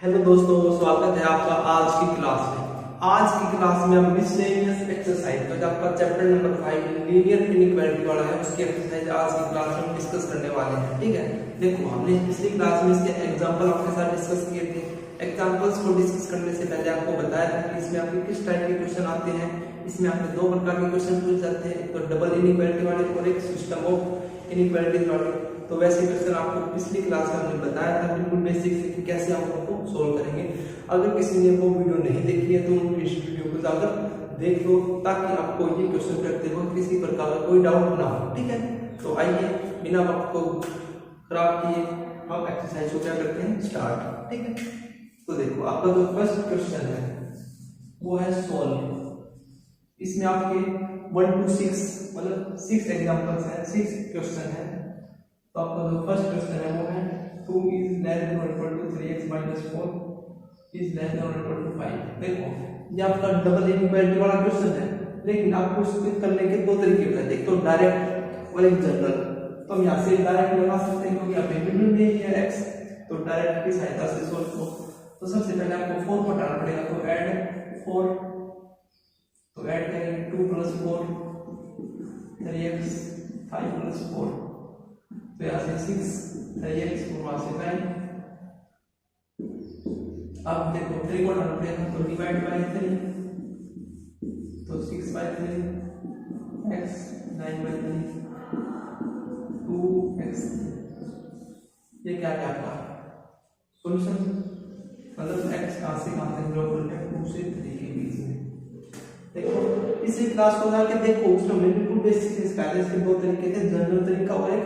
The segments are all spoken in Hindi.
हेलो दोस्तों, स्वागत है आपका आज की क्लास में। आज की क्लास में हम मिसलेनियस एक्सरसाइज तो आपका चैप्टर नंबर 5 लीनियर इनइक्वालिटी वाला है, उसकी एक्सरसाइज आज की क्लास में हम डिस्कस करने वाले हैं। ठीक है, देखो हमने पिछली क्लास में इसके एग्जांपल आपके साथ डिस्कस किए थे। एग्जांपल्स को डिस्कस करने से पहले आपको बताया था कि इसमें आपके किस टाइप के क्वेश्चन आते हैं। इसमें आपके दो प्रकार के क्वेश्चन पूछे जाते हैं, एक तो डबल इनइक्वालिटी वाले और एक सिस्टम ऑफ इनइक्वालिटीज वाले। तो वैसे क्वेश्चन आपको पिछली क्लास में हमने बताया था बिल्कुल बेसिक से कि कैसे हम उनको सोल्व करेंगे। अगर किसी ने वो वीडियो नहीं देखी है तो उन इस वीडियो को जाकर देख लो, ताकि आपको ये क्वेश्चन करते वक्त किसी प्रकार का कोई डाउट ना हो। ठीक है, तो आइए बिना वक्त को खराब किए हम एक्सरसाइज को क्या करते हैं, स्टार्ट। ठीक है, तो देखो आपका जो फर्स्ट क्वेश्चन है वो है सोल्व। इसमें आपके 1 to 6 मतलब 6 एग्जांपल्स हैं, 6 क्वेश्चन है। तो आपका जो फर्स्ट क्वेश्चन है वो है 2 is less than or equal to 3x minus 4 is less than or equal to 5। देखो ये आपका डबल इनइक्वालिटी वाला क्वेश्चन है, लेकिन आपको इसको करने के दो तरीके बताए, एक तो डायरेक्ट और एक जनरल। तो हम यहाँ से डायरेक्ट लगा सकते हैं क्योंकि यहाँ पे मिडिल में ही है x, तो डायरेक्ट की सहायता से सोल्व करो। तो सबसे पहले आपको 4 को हटाना पड़ेगा, तो ऐड 4, तो ऐड करेंगे 2 + 4 3x 5 + 4, तो यहाँ से 6 3x और वहां से 9। अब देखो 3 को हटाना पड़ेगा, तो डिवाइड बाय 3, तो 6/3 x 9/3 2x। ये क्या क्या आपका सॉल्यूशन, मतलब x कहां से कहां तक ड्रॉ करते हैं, 2 से 3 के बीच में। देखो इसी क्लास को जाके देखो, उसमें बिल्कुल बेसिक इसके दो तरीके थे, जनरल तरीका और एक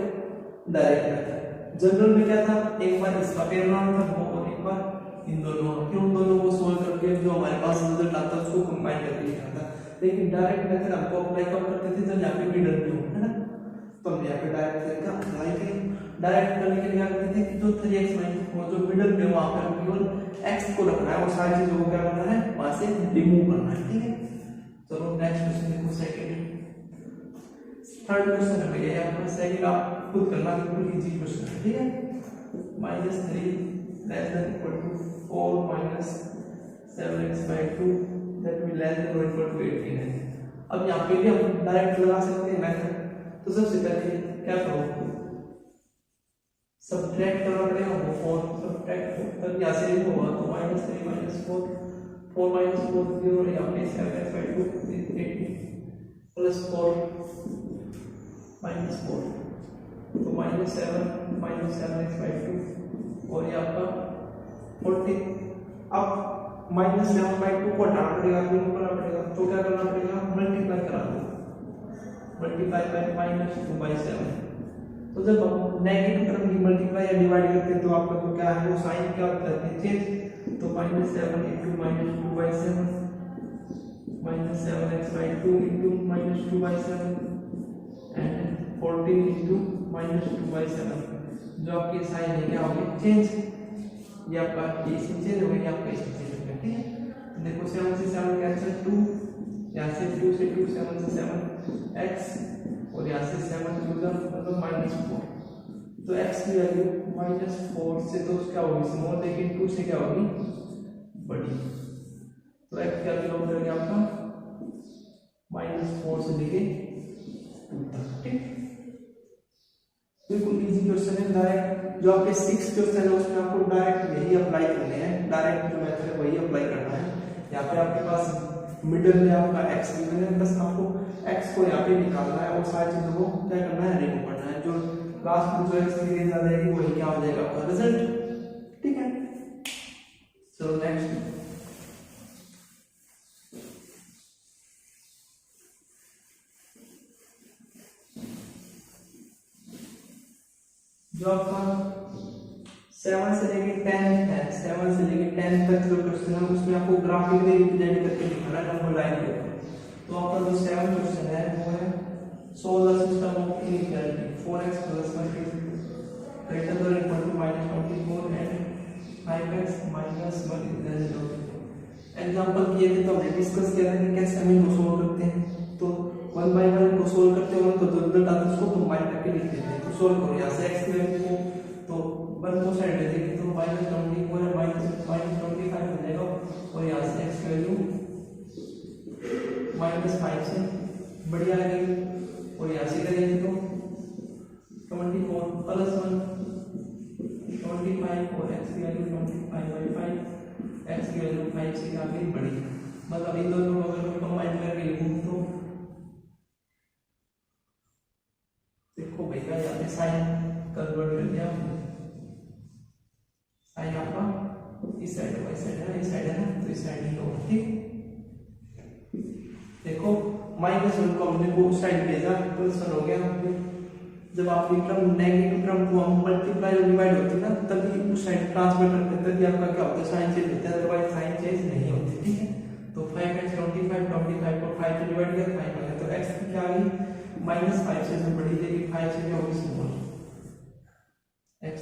डायरेक्ट मेथड। जनरल में क्या था, एक बार इसका पेयर बनाना था और एक बार इन दोनों, फिर उन दोनों को सोल्व करके जो हमारे पास रिजल्ट आता है उसको कंबाइन करके लिखना था। लेकिन डायरेक्ट मेथड हमको अप्लाई कब करते थे, जब यहाँ पे मिडल में हो, है ना। तो हम यहाँ पे डायरेक्ट तरीका अप्लाई करें। डायरेक्ट करने के लिए क्या करते थे कि जो 3x माइनस जो मिडल में वहां पर केवल x को रखना है और सारी चीजों को क्या करना है, वहां से रिमूव करना है। ठीक है, चलो नेक्स्ट क्वेश्चन देखो, सेकंड। थर्ड क्वेश्चन है भैया यहाँ पर सेकंड आप खुद करना, बिल्कुल इजी क्वेश्चन है। ठीक है, -3 less than equal to 4 minus 7x/2 that will less than or equal to 18 है। अब यहाँ पे भी हम डायरेक्ट लगा सकते हैं मेथड। तो सबसे पहले क्या करो, सब्ट्रैक्ट करना पड़ेगा, वो 4 सब्ट्रैक्ट, तब यहाँ से होगा तो -3 - 4 4 - 4 0, यहाँ पे 7x/2 18 + 4 -4, तो -7 - 7x/2 और ये आपका 40। अब -7/2 को हटाना पड़ेगा, रिमूव करना पड़ेगा, तो क्या करना पड़ेगा, मल्टीप्लाई करा दो, मल्टीप्लाई बाय -2/7। तो जब हम नेगेटिव टर्म की मल्टीप्लाई या डिवाइड करते हैं तो आपका जो क्या है वो साइन क्या होता है, चेंज। तो -7 × -2/7 -7x/2 × -2/7 एंड 14 × -2/7। जो आपके साइन है क्या होगी, चेंज। ये आपका इसमें चेंज हो गया, आपका इसमें चेंज हो गया। ठीक है, तो देखो 7 से 7 कैंसिल, 2 यहाँ से 2 से 2 7 से 7 x और यहाँ से 7 मतलब -4। तो x की वैल्यू -4 से तो क्या होगी स्मॉल, लेकिन 2 से क्या होगी बड़ी। तो x क्या वैल्यू हो जाएगा आपका -4 से लेके 2 तक। ठीक, बिल्कुल इजी क्वेश्चन है। डायरेक्ट जो आपके 6 क्वेश्चन है उसमें आपको डायरेक्ट यही अप्लाई करने हैं, डायरेक्ट जो मेथड है वही अप्लाई करना है। यहाँ पे आपके पास मिडिल में आपका x गिवन है, बस आपको x को यहाँ पे निकालना है और सारी चीजों को क्या करना है, रिमूव करना है। जो लास्ट में जो x की रेंज आ जाएगी वही क्या हो जाएगा आपका रिजल्ट। ठीक है, चलो नेक्स्ट। जो आपका 7 से लेके 10 है, 7 से लेके 10 तक जो क्वेश्चन है उसमें आपको ग्राफिकली रिप्रेजेंट करके दिखाना है, नंबर लाइन के ऊपर। तो आपका जो 7 क्वेश्चन है वो है solve the system of inequality 4x + 1 greater than or equal to -24 and 5x - 1 is less than 0। Example किए थे तो हमने डिस्कस किया था कि कैसे हम इनको सोल्व करते हैं। तो 1 by 1 को सोल्व करते हैं तो जो रिजल्ट आता है उसको कंबाइन करके लिख देते हैं। तो सोल्व करो, यहाँ से x की वैल्यू को तो 1 को साइड ले देंगे तो -24 है बढ़िया लगेगी। और यहाँ से करेंगे तो 24 प्लस 1 25 और x की वैल्यू 25/5, x की वैल्यू 5 से काफी बड़ी, मतलब इन दोनों को अगर मैं कंबाइन करके लिखूं तो देखो भैया यहाँ पे साइन कन्वर्ट कर दिया हमने, साइन आपका इस साइड है, इस साइड है ना, इस साइड है ना, तो इस साइड ही होगा। ठीक, देखो -1 को हमने वो साइड भेजा, +1 हो गया। जब आपकी टर्म नेगेटिव टर्म को हम मल्टीप्लाई और डिवाइड होती है ना, तभी उस साइड ट्रांसफर करते हैं, तभी आपका क्या होता है, साइन चेंज होता है, अदरवाइज साइन चेंज नहीं होती। ठीक है, तो 5x 25 को 5 से डिवाइड कर 5 आ गया, तो x की क्या आ गई, -5 से जो बड़ी देगी, 5 से जो होगी स्मॉल x।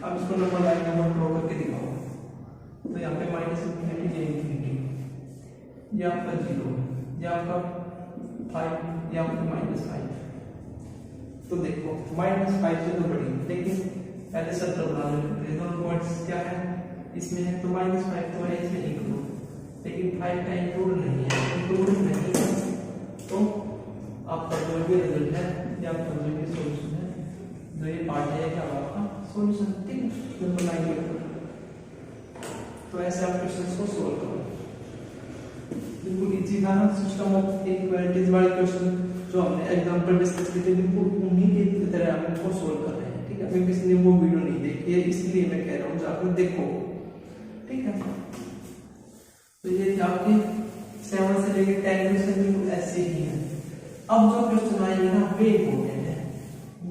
अब इसको नंबर लाइन नंबर ड्रॉ करके दिखाओ, तो यहाँ पे -∞ ये इन्फिनिटी, ये आपका 0, ये आपका 5, ये आपका -5। तो देखो -5 से तो बड़ी, लेकिन पहले सत्र बना लेते, दोनों पॉइंट्स क्या है इसमें है, तो -5 तो है इसमें इंक्लूड, लेकिन 5 का इंक्लूड नहीं है, तो आपका जो भी रिजल्ट है या आपका जो भी सॉल्यूशन है, जो ये पार्ट है क्या आपका सॉल्यूशन। ठीक है, नंबर 9 के ऊपर। तो ऐसे आप क्वेश्चंस को सोल्व करो, बिल्कुल इजी था ना। सिस्टम ऑफ इक्वालिटीज वाले क्वेश्चन जो हमने एग्जांपल डिस्कस किए थे, बिल्कुल उन्हीं की तरह हम इनको सोल्व कर रहे हैं। ठीक है, अभी किसी ने वो वीडियो नहीं देखी है, इसलिए मैं कह रहा हूँ जाकर देखो। ठीक है, तो ये आपके 7 से लेकर 10 क्वेश्चन बिल्कुल ऐसे ही है। अब जो क्वेश्चन आएंगे ना वे इम्पोर्टेंट है,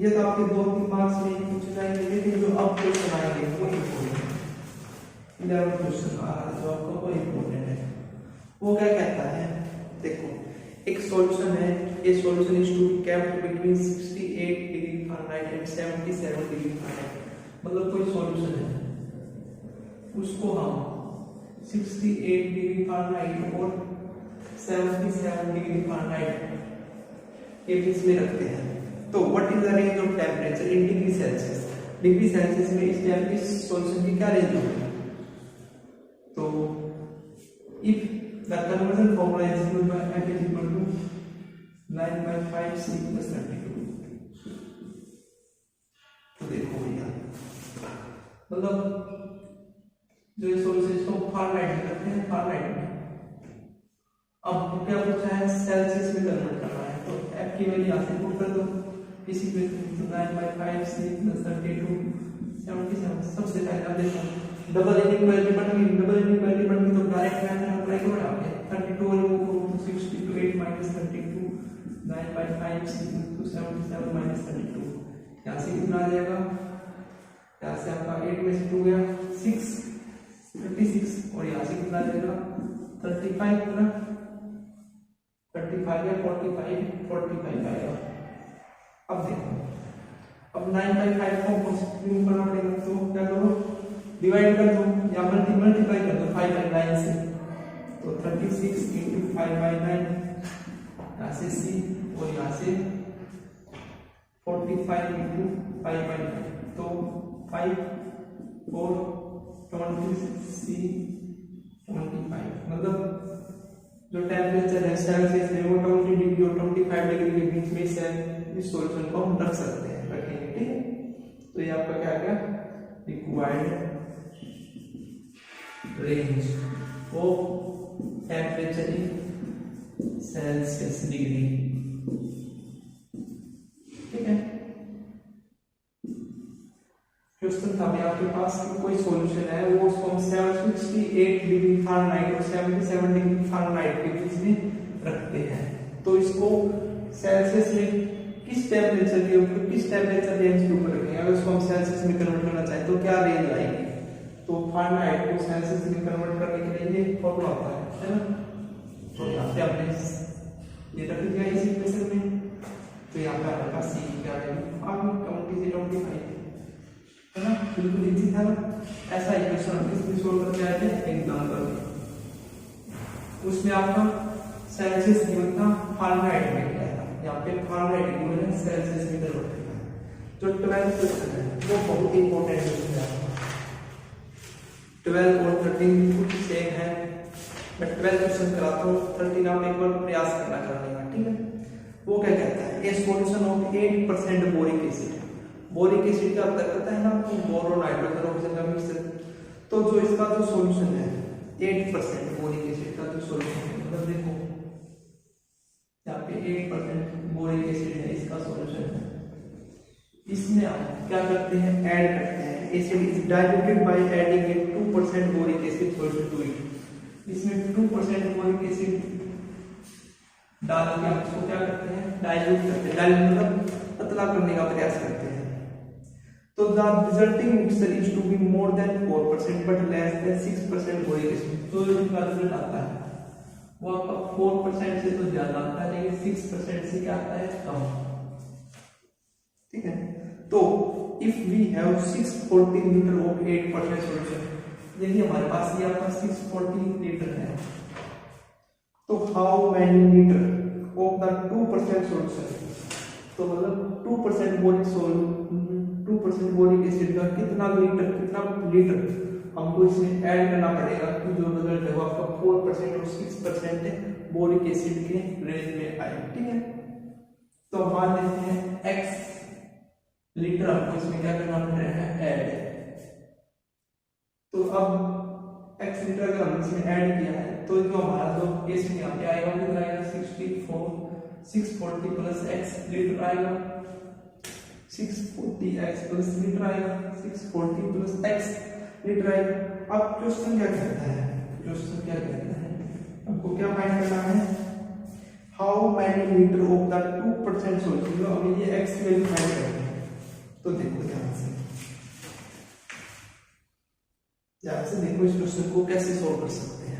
ये तो आपके 2-3 मार्क्स में क्वेश्चन आएंगे, लेकिन जो अब क्वेश्चन आएंगे वो इम्पोर्टेंट है। 11 क्वेश्चन आ रहा है जो आपको वो इम्पोर्टेंट है। वो क्या कहता है, देखो एक सॉल्यूशन है, ये solution is to be kept between 68 degree Fahrenheit and 77 degree Fahrenheit. मतलब कोई सॉल्यूशन है, उसको हम 68 डिग्री फ़ारेनहाइट और 77 डिग्री फ़ारेनहाइट के बीच में रखते हैं। तो what is the range of temperature in degree Celsius, degree Celsius में इस टाइप की सॉल्यूशन की क्या रेंज होगी। तो if the conversion formula is given by f is equal to 9/5 c plus 32। तो देखो भैया, मतलब जो ये सॉल्यूशन इसको फ़ारेनहाइट में करते हैं, फ़ारेनहाइट में। अब क्या पूछा है, सेल्सियस में कन्वर्ट करना है, तो f की वैल्यू यहाँ से पुट कर दो, इसी पे 9/5 c plus 32 77। सबसे पहले आप देखो डबल इनइक्वालिटी बन गई, डबल इनइक्वालिटी बन गई तो डायरेक्ट मैथड अप्लाई करो यहाँ पे। 32 रिमूव करो तो 68 - 32 9/5 c = 77 - 32। यहाँ से कितना आ जाएगा, यहाँ से आपका 8 में से 2 गया 6 36, और यहाँ से कितना आ जाएगा 35 ना, 35 या 45 आएगा। अब देखो, अब 9/5 को रिमूव करना पड़ेगा, तो क्या करो डिवाइड कर दो या मल्टीप्लाई कर दो 5/9 से, तो 36 × 5/9, यहाँ से c और यहाँ से 45 × 5/9, तो 5 4 26 c 25। मतलब जो टेम्परेचर है सेल्सियस में वो 20 डिग्री और 25 डिग्री के बीच में इस सॉल्यूशन को हम रख सकते हैं, रखेंगे। ठीक है, तो ये आपका क्या गया, required range of temperature in Celsius degree. ठीक है, क्वेश्चन था भी आपके पास कि कोई सॉल्यूशन है, वो उसको हम 68 डिग्री फ़ारेनहाइट और 77 डिग्री फ़ारेनहाइट के बीच में रखते हैं। तो इसको सेल्सियस में किस टेम्परेचर के ऊपर, किस टेम्परेचर रेंज के ऊपर रखेंगे। अगर उसको हम सेल्सियस में कन्वर्ट करना चाहें तो क्या रेंज आएगी, तो फ़ारेनहाइट को सेल्सियस में कन्वर्ट करने के लिए ये फॉर्मूला होता है ना। तो यहाँ पे आपने ये रख दिया इस इक्वेशन में, तो यहाँ पे आपका c क्या है, आगे 20 से 25 है ना, बिल्कुल इजी था ना। ऐसा इक्वेशन हम किसमें सोल्व करके आए थे एग्जांपल में, उसमें आपका सेल्सियस गिवन था, फ़ारेनहाइट में किया था, यहाँ पे फ़ारेनहाइट गिवन है, सेल्सियस में कन्वर्ट करना है। जो 12 क्वेश्चन है वो बहुत इंपॉर्टेंट क्वेश्चन है। 12 और 13 बिल्कुल सेम है, मैं 12 क्वेश्चन कराता हूँ, 13 आप एक बार प्रयास करना करने का। ठीक है, वो क्या कहता है, ए solution of 8% boric acid. Boric acid का पता है ना, बोर और नाइट्रोजन ऑक्सीजन का मिक्सचर। तो जो इसका जो सॉल्यूशन है 8% बोरिक एसिड का जो सॉल्यूशन है, मतलब देखो यहाँ पे 8% बोरिक एसिड है, इसका सॉल्यूशन है। इसमें आप क्या करते हैं, ऐड करते हैं। Acid is diluted by adding a 2% boric acid solution to it. इसमें 2% बोरिक एसिड डाल के आप इसको क्या करते हैं, डाइल्यूट करते हैं। डाइल्यूट मतलब पतला करने का प्रयास करते हैं। तो the resulting mixture is to be more than 4% but less than 6% boric acid. तो जो इनका रिजल्ट आता है वो आपका 4% से तो ज्यादा आता है, लेकिन 6% से क्या आता है, कम। ठीक है, तो if we have 640 litre of 8% solution, देखिए हमारे पास ये आपका 640 लीटर है, तो how many litre of the 2% solution, तो मतलब 2% बोरिक एसिड का कितना लीटर हमको इसमें ऐड करना पड़ेगा कि जो रिजल्ट है वो आपका 4% और 6% बोरिक एसिड के रेंज में आए। ठीक है, तो मान लेते हैं x लीटर आपको इसमें क्या करना पड़ रहा है, ऐड। तो अब x लीटर अगर हमने इसमें ऐड किया है तो जो हमारा जो एसिड यहाँ पे आएगा वो कितना आएगा, 640 प्लस x लीटर आएगा, 640x प्लस लीटर आएगा, 640 प्लस x लीटर आएगा। अब क्वेश्चन क्या कहता है, आपको क्या फाइंड करना है, how many litre of the 2% solution, जो हमें ये x की वैल्यू फाइंड करनी है। तो देखो ध्यान से देखो इस क्वेश्चन को कैसे सॉल्व कर सकते हैं।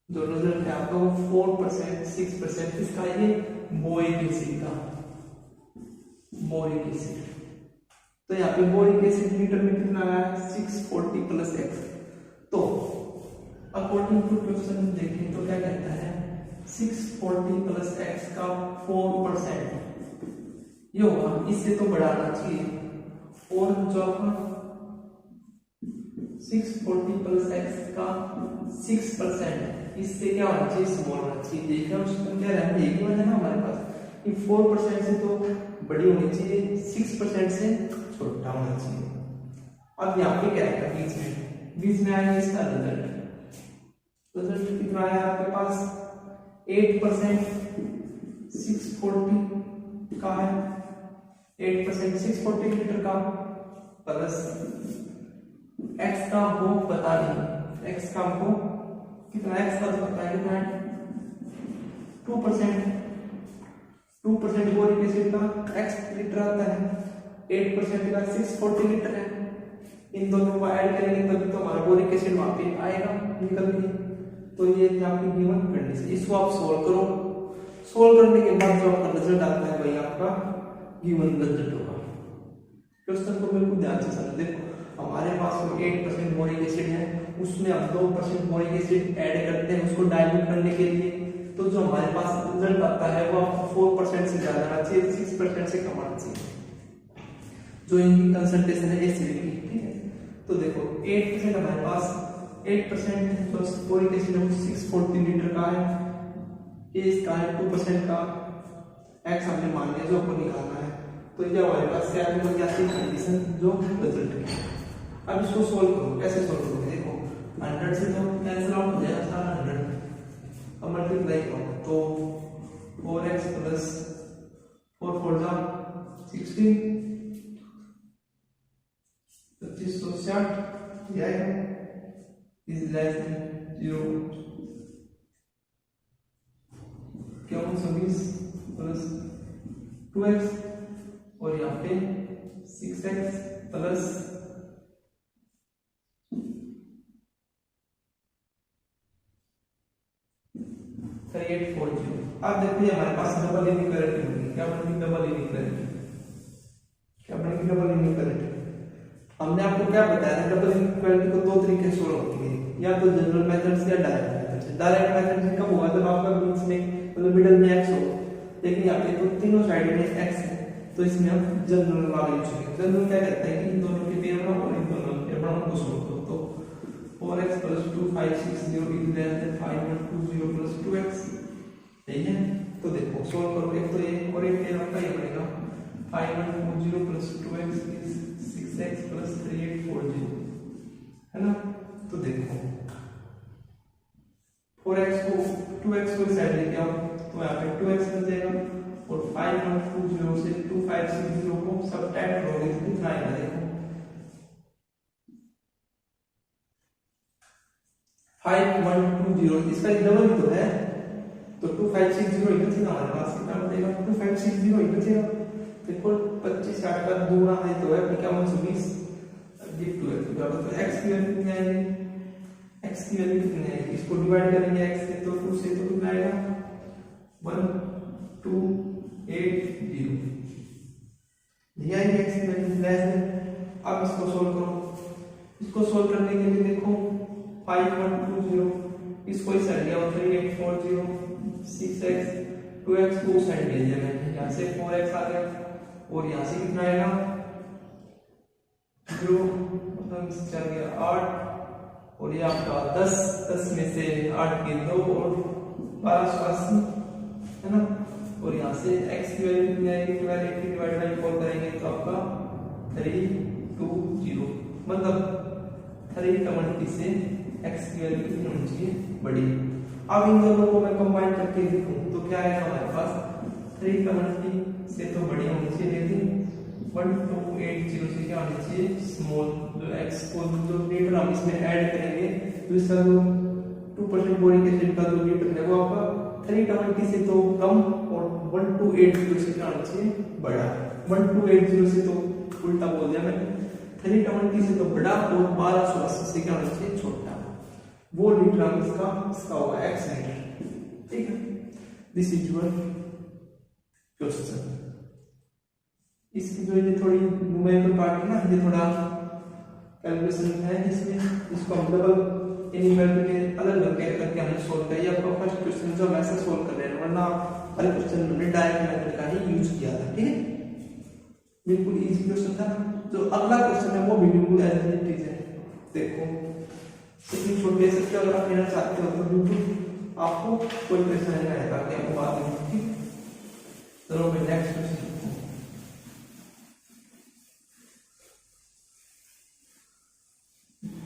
जो रिजल्ट है आपका वो 4%, 6%, इसका ये बोरिक एसिड का, बोरिक एसिड। तो यहाँ पे बोरिक एसिड लीटर में कितना आया है, 640 प्लस x। तो अकॉर्डिंग टू क्वेश्चन देखें तो क्या कहता है, 640 प्लस x का 4% ये होगा, इससे तो बढ़ाना चाहिए। और जो आपका 640 प्लस x का 6%, इससे क्या होना चाहिए, स्मॉल होना चाहिए। देखिए उसको क्या रहना है, एक ही वजह ना हमारे पास कि 4% से तो बड़ी होनी चाहिए, 6% से छोटा होना चाहिए। अब यहाँ पे क्या है, बीच में आएगा इसका रिजल्ट कितना आया आपके पास, 8% 640 का है, 8% 640 लीटर का प्लस x का हमको पता नहीं, x का हमको कितना, x का तो पता है कितना है, 2% बोरिक एसिड का x लीटर आता है, 8% का 640 लीटर है। इन दोनों को ऐड करेंगे तभी तो हमारा बोरिक एसिड वहां पे आएगा निकल के। तो ये थी आपकी गिवन कंडीशन। इसको आप सोल्व करो, सोल्व करने के बाद जो आपका रिजल्ट आता है वही आपका गिवन रिजल्ट होगा। क्वेश्चन को बिल्कुल ध्यान से समझो। देखो हमारे पास 8% बोरिक एसिड है, उसमें हम 2% बोरिक एसिड ऐड करते हैं उसको डाइल्यूट करने के लिए। तो जो हमारे पास रिजल्ट आता है वो आपको 4% से ज्यादा आना चाहिए, 6% से कम आना चाहिए जो इनकी कंसंट्रेशन है एसिड की। ठीक है, तो देखो 8% हमारे पास 8% जो बोरिक एसिड है वो 640 लीटर का है, ये इसका है 2% का, x हमने मान लिया जो आपको निकालना है। तो ये हमारे पास क्या बन जाती है कंडीशन जो रिजल्ट है। अब इसको सोल्व करो, कैसे सोल्व करोगे, देखो 100 से तो कैंसिल आउट हो जाएगा सारा 100, अब मल्टीप्लाई करो तो 4x प्लस 4 4 जा 16, 2560 यह इज लेस देन 0, क्या 20 प्लस 2x और यहाँ पे 6x प्लस 3840। अब देखिए हमारे पास डबल इनइक्वालिटी होगी, क्या बनेगी, डबल इनइक्वालिटी, क्या बनेगी, डबल इनइक्वालिटी। हमने आपको क्या बताया था, डबल इनइक्वालिटी को दो तरीके से सोल्व होती है, या तो जनरल मेथड से या डायरेक्ट मेथड से। डायरेक्ट मेथड से कब होगा, जब आपका बीच में मतलब मिडिल में x हो, लेकिन यहाँ पे तो तीनों साइड में x है, तो इसमें हम जनरल वाला यूज करेंगे। जनरल क्या कहता है कि इन दोनों के पेयर बनाओ और इन दोनों के पेयर बनाओ को सोल्व करो। तो 4x plus 2560 is less than 5120 plus 2x, ठीक है। तो देखो सोल्व करो, एक तो ये और एक आपका ये बनेगा 5140 plus 2x is 6x plus 3840 है ना। तो देखो 4x को 2x को साइड लेके आओ तो यहाँ पे 2x बचेगा और 5120 से 2560 को सबट्रैक्ट करोगे तो कितना आएगा देखो 5120, इसका डबल तो है तो 2560 ही बचेगा हमारे पास, कितना बचेगा 2560 ही बचेगा। देखो 25 60 का दूना है तो है 5120 गिव 2x तो x की वैल्यू कितनी आएगी, x की वैल्यू कितनी आएगी, इसको डिवाइड करेंगे x से तो 2 से तो कितना आएगा 1280 दिया है x की वैल्यू लेस देन। अब इसको सोल्व करो, इसको सोल्व करने के लिए देखो 5120 इसको इस साइड लिया 3840 6x 2x को उस साइड ले लिया मैंने, यहाँ से 4x आ गया और यहाँ से कितना आएगा 0 मतलब चल गया 8 और ये आपका 10 में से 8 के 2 और 1280 है ना। और यहाँ से x की वैल्यू कितनी आएगी 1280 डिवाइड बाय 4 करेंगे तो आपका 320 मतलब 320 से x की वैल्यू कितनी होनी चाहिए बड़ी। अब इन दोनों को मैं कंबाइन करके लिखूं तो क्या आएगा हमारे पास 320 से तो बड़ी होनी चाहिए लेकिन 1280 से क्या होनी चाहिए स्मॉल। जो x को जो लीटर हम इसमें ऐड करेंगे तो इसका जो 2% बोरिक एसिड का जो लीटर है वो आपका 320 से तो कम और 1280 से क्या होना चाहिए बड़ा। 1280 से तो उल्टा बोल दिया मैंने, 320 से तो बड़ा और 1280 से क्या होना चाहिए छोटा। वो लीटर हम इसका होगा x लीटर, ठीक है। This is your question. इसकी जो ये थोड़ी न्यूमेरिकल पार्ट है ना, ये थोड़ा कैलकुलेशन है इसमें, इसको हम डबल इनइक्वालिटी के अलग अलग करके हमने सोल्व किया। ये आपका फर्स्ट क्वेश्चन जो हम ऐसे सोल्व कर रहे हैं, वरना हर क्वेश्चन हमने डायरेक्ट मेथड का ही यूज किया था, ठीक है। बिल्कुल इजी क्वेश्चन था। जो अगला क्वेश्चन है वो भी बिल्कुल ऐसे ही है। देखो इतनी छोटे से क्या अगर आप लेना चाहते हो तो बिल्कुल आपको कोई परेशानी नहीं आएगा कि आपको बात नहीं, ठीक। चलो मैं नेक्स्ट क्वेश्चन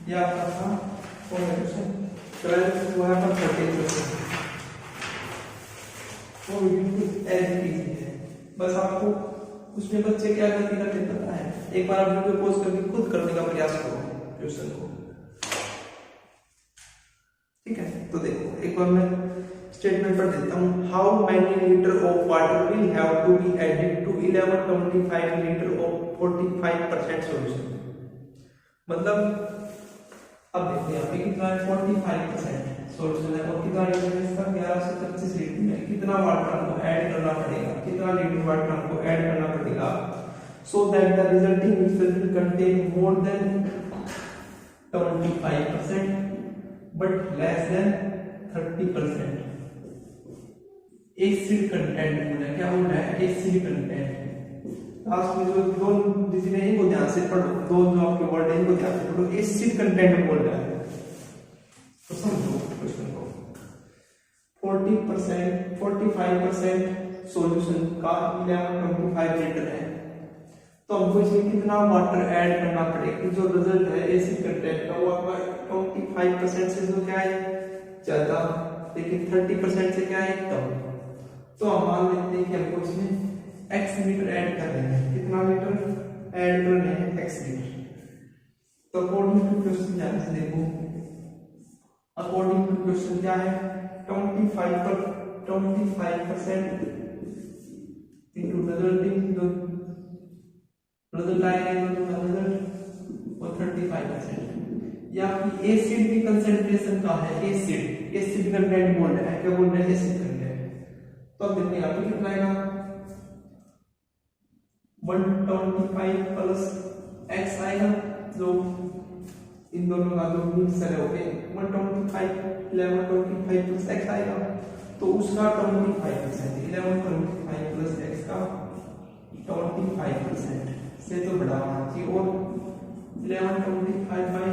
ये आपका था कौन सा क्वेश्चन 12 वहां पर 30 क्वेश्चन वो बिल्कुल ऐसे इजी है। बस आपको उसमें बच्चे क्या गलती करते पता है, एक बार आप वीडियो पॉज करके खुद करने का प्रयास करो क्वेश्चन को, ठीक है। तो देखो एक बार मैं स्टेटमेंट पढ़ देता हूँ। How many litre of water will have to be added to 1125 litre of 45% solution. मतलब अब देखते हैं यहाँ पे कितना है 45% सॉल्यूशन है और कितना लीटर है इसका 1125 लीटर में कितना वाटर हमको ऐड करना पड़ेगा, कितना लीटर वाटर हमको ऐड करना पड़ेगा so that the resulting mixture will contain more than 25% but less then 30% acid content बोला है। क्या बोल रहा है एसिड कंटेंट। लास्ट में जो दो डिजिट है इनको ध्यान से पढ़ो, दो जो आपके वर्ड है इनको ध्यान से पढ़ो, एसिड कंटेंट बोल रहा है तो समझो क्वेश्चन को। 40% 45% सॉल्यूशन का 1125 लीटर है तो हमको इसमें कितना वाटर ऐड करना पड़ेगा। जो रिजल्ट है एसिड कंटेंट का वो आपका 25% से तो क्या है ज्यादा, लेकिन 30% से क्या है कम। तो हम मान लेते हैं कि हमको इसमें x लीटर ऐड कर रहे हैं, कितना लीटर ऐड कर रहे हैं x लीटर। तो अकॉर्डिंग टू क्वेश्चन ध्यान से देखो, अकॉर्डिंग टू क्वेश्चन क्या है 25% इनटू रिजल्टिंग रिजल्ट आएगा रिजल्ट और 35%। या आपकी एसिड की कंसंट्रेशन का है, एसिड कंटेंट बोल रहा है, क्या बोल रहे हैं एसिड कंटेंट। तो अब देखते हैं यहाँ पे कितना आएगा 125 प्लस x आएगा, जो इन दोनों का जो मिक्सचर है ओके 125 1125 प्लस x आएगा तो उसका 25% 1125 प्लस x का 25% से तो बड़ा होना चाहिए और 1125 बाई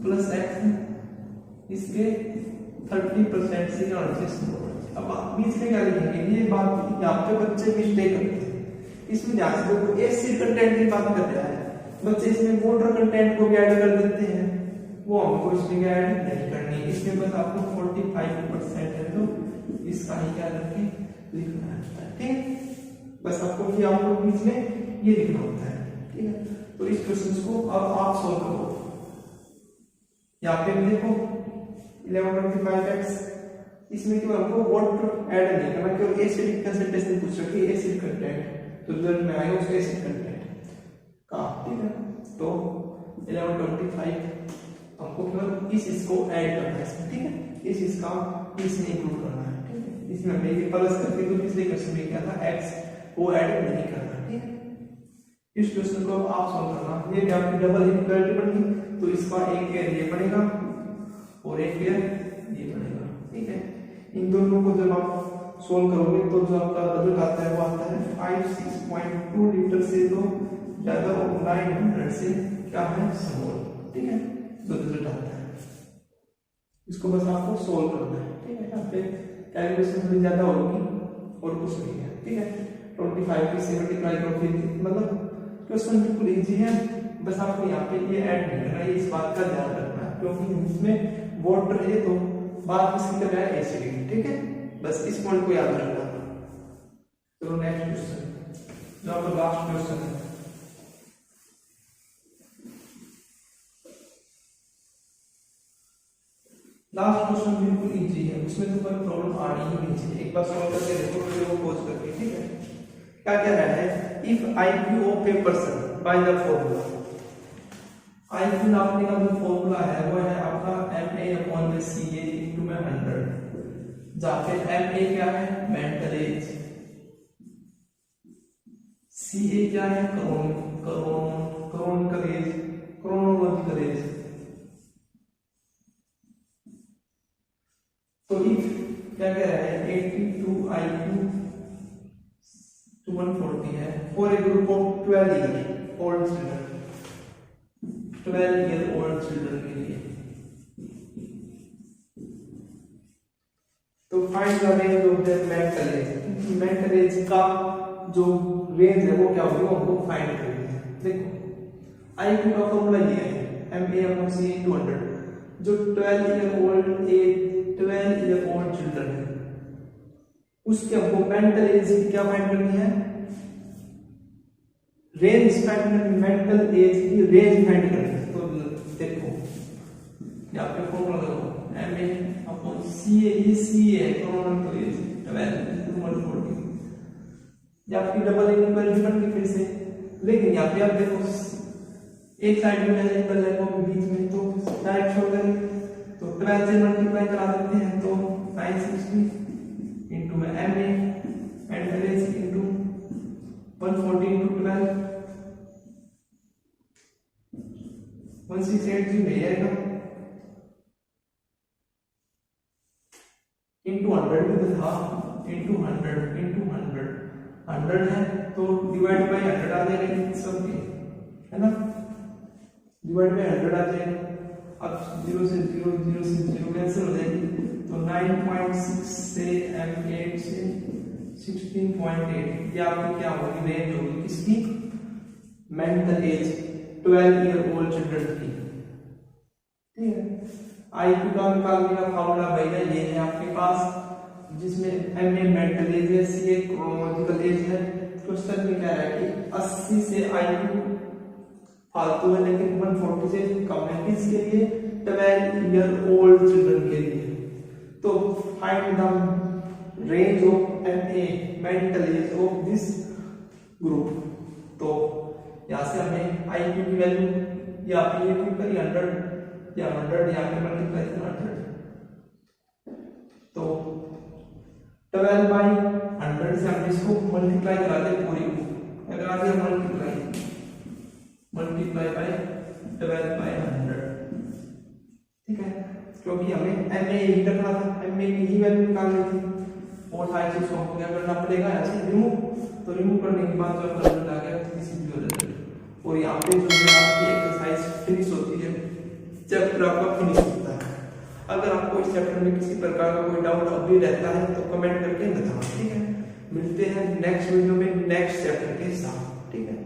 प्लस x इसके 30% से क्या होना चाहिए। अब आप बीच में क्या लिखेंगे, ये बात यहाँ पे बच्चे मिस्टेक करते हैं। इसमें ध्यान से देखो, एसिड कंटेंट की बात कर रहा है बच्चे, इसमें वाटर कंटेंट को भी ऐड कर देते हैं, वो हमको इसमें ऐड नहीं करनी। इसमें बस आपको 45% है तो इसका ही क्या करके लिखना है, ठीक है। बस आपको फिर आपको बीच में ये लिखना होता है, ठीक है। तो इस क्वेश्चन को अब आप सोल्व करो। यहाँ पे देखो 1125x, इसमें क्यों हमको वाटर ऐड नहीं करना, केवल एसिडिक कंसंट्रेशन पूछ रखी है, एसिड कंटेंट, तो रिजल्ट में आएगा उसका एसिड कंटेंट का, ठीक है। तो 1125 हमको केवल इसको ऐड करना है इसमें, ठीक है। इसका इसमें इंक्लूड करना है, ठीक है। इसमें हमने ये प्लस करके तो पिछले क्वेश्चन में क्या था, x को ऐड नहीं करना, ठीक है। इस क्वेश्चन को आप सॉल्व करना। ये आपकी डबल इनइक्वालिटी बनी, तो इसका एक पेयर ये बनेगा और एक पेयर ये बनेगा, ठीक है। इन दोनों को जब आप सोल्व करोगे तो जो आपका रिजल्ट आता है वो आता है 56.2 लीटर से तो ज्यादा, 900 से क्या है स्मॉल, ठीक है। जो रिजल्ट आता है इसको बस आपको सोल्व करना है, ठीक है। यहाँ पे कैलकुलेशन थोड़ी ज्यादा होगी और कुछ नहीं है, ठीक है। 25 की 75 करो, फिर मतलब क्वेश्चन बिल्कुल इजी है, बस आपको यहाँ पे ये ऐड नहीं करना है, इस बात का ध्यान रखना है क्योंकि इसमें वाटर है तो बात इसकी क्या है एसिडिक, ठीक है। बस इस पॉइंट को याद रखना। चलो नेक्स्ट क्वेश्चन, जो आपका लास्ट क्वेश्चन है। लास्ट क्वेश्चन बिल्कुल इजी है, उसमें तो कोई प्रॉब्लम आनी ही नहीं चाहिए। एक बार सॉल्व करके देखो, फिर वो पोज करके, ठीक है। क्या कह रहा है, if IQ of a person by the formula, IQ नापने का जो फॉर्मूला है वो है आपका MA/CA × 100, जहां पे MA क्या है मेंटल एज, CA क्या है क्रोनिकल एज, क्रोनोलॉजिकल एज। तो इफ क्या कह रहा है 82 IQ to 140 है for a group of 12 year old children, 12 year old children के लिए। तो find the range of their mental as. Mental as का जो रेंज है वो क्या होगी, वो हमको फाइंड करनी है। देखो IQ का फॉर्मूला ये है MA/CA × 100। जो 12 ईयर ओल्ड चिल्ड्रन है उसके हमको मेंटल एज की क्या फाइंड करनी है, रेंज फाइंड करनी, मेंटल एज की रेंज फाइंड करनी है। तो देखो यहाँ पे फॉर्मूला देखो MA/CA, ये CA है क्रोनिकल एज 12 to 140, ये आपकी डबल इनइक्वालिटी बन गई फिर से। लेकिन यहाँ पे आप देखो एक साइड में वेरिएबल है वो बीच में, तो डायरेक्ट छोड़ देंगे तो 12 से मल्टीप्लाई करा देते हैं, तो 960 into MA mental as into 140 into 12 1680 में आएगा into 100 में था into 100 है तो डिवाइड बाय 100 आ जाएगा सबके, है ना, डिवाइड बाय 100 आ जाएगा। अब 0 से 0 कैंसिल हो जाएगी, तो 9.6 से M8 से 16.8 ये आपकी क्या होगी, रेंज होगी किसकी, mental as 12 year old children की, ठीक है। IQ का निकालने का फॉर्मूला भैया ये है आपके पास, जिसमें MA मेंटल एज है, CA क्रोनोलॉजिकल एज है। क्वेश्चन में क्या है कि 80 से IQ फालतू है लेकिन 140 से कम है, किसके लिए, 12 ईयर ओल्ड चिल्ड्रन के लिए। तो find the range of MA mental as of this group. तो यहां से हमें IQ की वैल्यू या ये करी 100 या 100 या पे मल्टीप्लाई 100, तो 12 बाई 100 से हम इसको मल्टीप्लाई करा दे पूरी को, करा दिया मल्टीप्लाई बाय 12 बाय 100, ठीक है। क्योंकि हमें MA ही करना था, MA की ही वैल्यू निकालनी थी और सारी चीज को क्या करना पड़ेगा, ऐसे रिमूव। तो रिमूव करने के बाद जो रिजल्ट आ गया किसी भी रिजल्ट। और यहाँ पे जो है आपकी एक्सरसाइज फिनिश होती है, चैप्टर आपका फिनिश होता है। अगर आपको इस चैप्टर में किसी प्रकार का कोई डाउट अभी रहता है तो कमेंट करके बताओ, ठीक है। मिलते हैं नेक्स्ट वीडियो में नेक्स्ट चैप्टर के साथ, ठीक है।